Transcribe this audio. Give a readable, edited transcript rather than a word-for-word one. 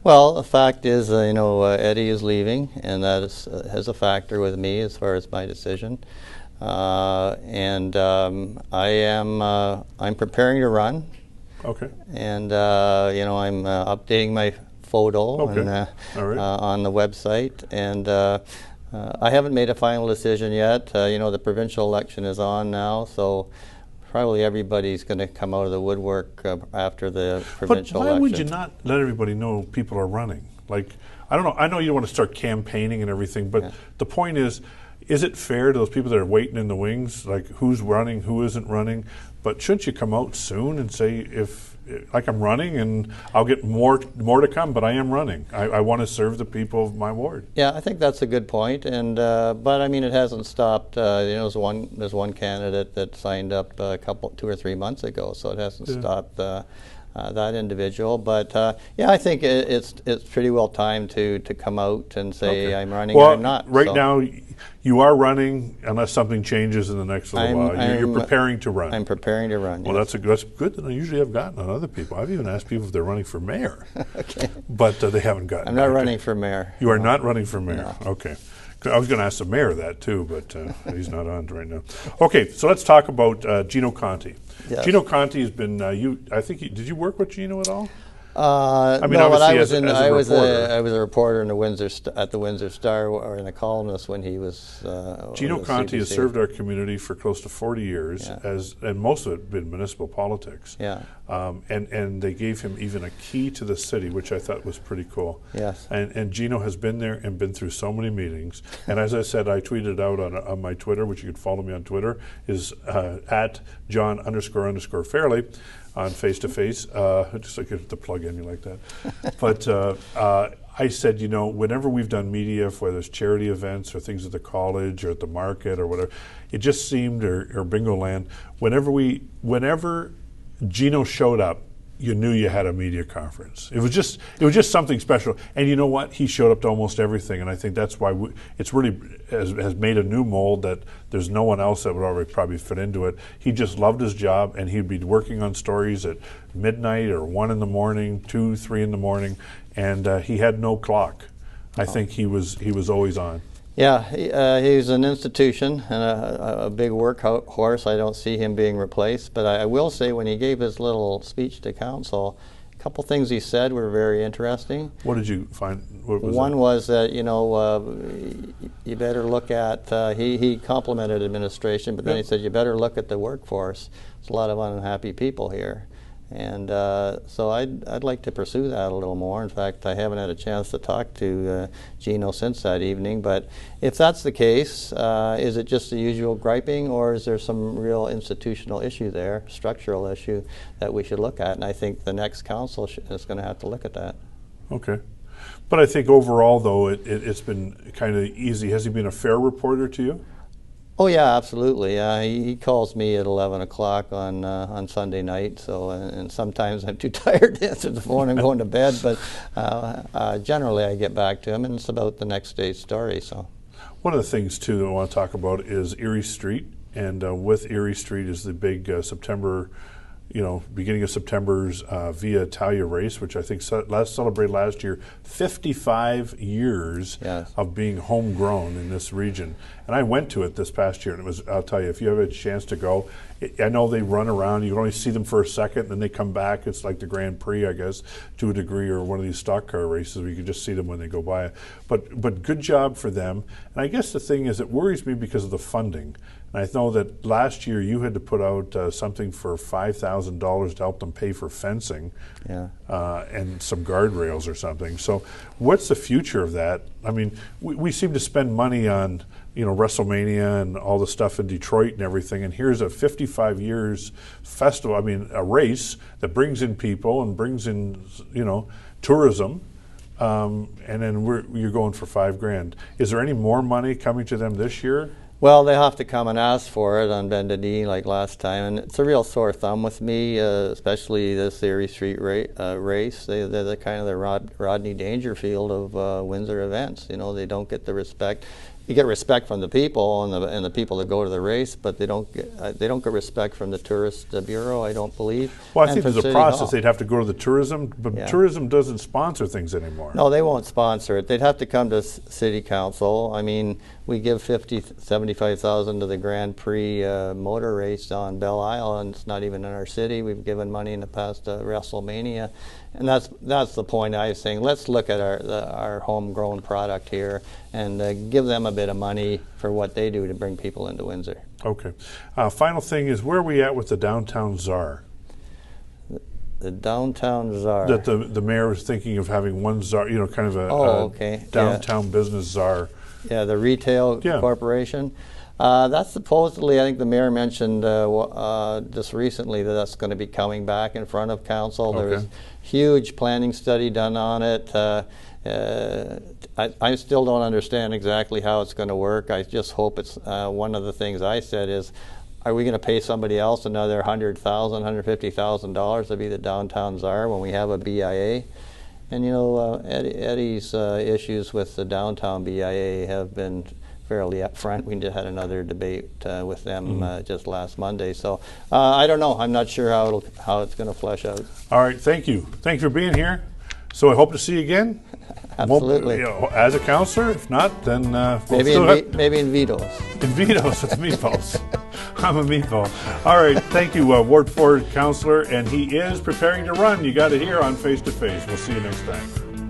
Well, the fact is, Eddie is leaving, and that has a factor with me as far as my decision. I'm preparing to run. Okay. And I'm updating my photo on the website, and I haven't made a final decision yet. The provincial election is on now, so probably everybody's going to come out of the woodwork after the provincial election. But why would you not let everybody know people are running? Like, I don't know. I know you don't want to start campaigning and everything, but the point is it fair to those people that are waiting in the wings, like who's running, who isn't running? But shouldn't you come out soon and say, like, I'm running and I'll get more to come, but I am running. I want to serve the people of my ward. Yeah, I think that's a good point, and but I mean, it hasn't stopped. There's one candidate that signed up 2 or 3 months ago, so it hasn't stopped that individual. But I think it's pretty well timed to come out and say I'm running or I'm not. Right now, you are running unless something changes in the next little while. You're preparing to run. I'm preparing to run. Well, that's good. That I usually have gotten on other people. I've even asked people if they're running for mayor. Okay. But they haven't gotten. I'm not running for mayor. You are not running for mayor. No. Okay. I was going to ask the mayor that too, but he's not on right now. Okay, so let's talk about Gino Conti. Yes. Gino Conti has been. Did you work with Gino at all? I mean, no, I was a reporter in the at the Windsor Star, or in a columnist when he was. Gino Conti has served our community for close to 40 years, and most of it been municipal politics. Yeah. And they gave him even a key to the city, which I thought was pretty cool. Yes. And Gino has been there and been through so many meetings. And as I said, I tweeted out on my Twitter, which you could follow me on Twitter, is at John__Fairley. On face-to-face, just like to plug in you like that. But I said, whenever we've done media, whether it's charity events or things at the college or at the market or whatever, it just seemed, or Bingo Land, whenever Gino showed up, you knew you had a media conference. It was just something special. And you know what? He showed up to almost everything, and I think that's why it's really has made a new mold that there's no one else that would already probably fit into it. He just loved his job, and he'd be working on stories at midnight or 1 in the morning, 2, 3 in the morning, and he had no clock. I think he was always on. Yeah, he's an institution and a big workhorse. I don't see him being replaced. But I will say, when he gave his little speech to council, a couple things he said were very interesting. What did you find? One was that, you better look at, he complimented administration, but then he said, you better look at the workforce. There's a lot of unhappy people here. And so I'd like to pursue that a little more. In fact, I haven't had a chance to talk to Gino since that evening. But if that's the case, is it just the usual griping, or is there some real institutional issue there, structural issue, that we should look at? And I think the next council is going to have to look at that. Okay. But I think overall, though, it's been kind of easy. Has he been a fair reporter to you? Oh yeah, absolutely. He calls me at 11 o'clock on Sunday night. So, and sometimes I'm too tired to answer the phone and going to bed. But generally, I get back to him, and it's about the next day's story. So, one of the things too that I want to talk about is Erie Street, and with Erie Street is the big September. Beginning of September's Via Italia race, which I think celebrated last year 55 years of being homegrown in this region. And I went to it this past year, and it was, I'll tell you, if you have a chance to go, I know they run around, you can only see them for a second, and then they come back. It's like the Grand Prix, I guess, to a degree, or one of these stock car races where you can just see them when they go by. But good job for them. And I guess the thing is, it worries me because of the funding. And I know that last year you had to put out something for $5,000 to help them pay for fencing and some guardrails or something. So what's the future of that? I mean, we seem to spend money on WrestleMania and all the stuff in Detroit and everything, and here's a 55 years festival, a race that brings in people and brings in, tourism, and then you're going for $5,000. Is there any more money coming to them this year? Well, they have to come and ask for it on bended knee like last time, and it's a real sore thumb with me, especially this Erie Street race. They're the kind of the Rodney Dangerfield of Windsor events. They don't get the respect. you get respect from the people and the people that go to the race, but they don't get respect from the tourist bureau, I don't believe. Well, I and think from there's a City process. Hall. They'd have to go to the tourism, but Yeah. tourism doesn't sponsor things anymore. No, they won't sponsor it. They'd have to come to City Council. I mean, we give $75,000 to the Grand Prix motor race on Belle Isle, and it's not even in our city. We've given money in the past to WrestleMania, and that's the point I was saying. Let's look at our homegrown product here and give them a bit of money for what they do to bring people into Windsor. Okay. Final thing is, where are we at with the downtown czar? The downtown czar. That the mayor was thinking of having one czar, you know, kind of a okay. downtown business czar. Yeah, the retail corporation. That's supposedly, I think the mayor mentioned just recently that that's going to be coming back in front of council. Okay. There was huge planning study done on it. I still don't understand exactly how it's going to work. I just hope it's, one of the things I said is, are we going to pay somebody else another $100,000, $150,000 to be the downtown czar when we have a BIA? And you know, Eddie's issues with the downtown BIA have been fairly upfront. We just had another debate with them just last Monday. So I don't know. I'm not sure how it's going to flesh out. All right, thank you. Thank you for being here. So I hope to see you again. Absolutely. You know, as a councillor. If not, then maybe in vetoes. In vetoes with meatballs. I'm a meatball. All right, thank you, Ward 4 councillor, and he is preparing to run. You got it here on Face to Face. We'll see you next time.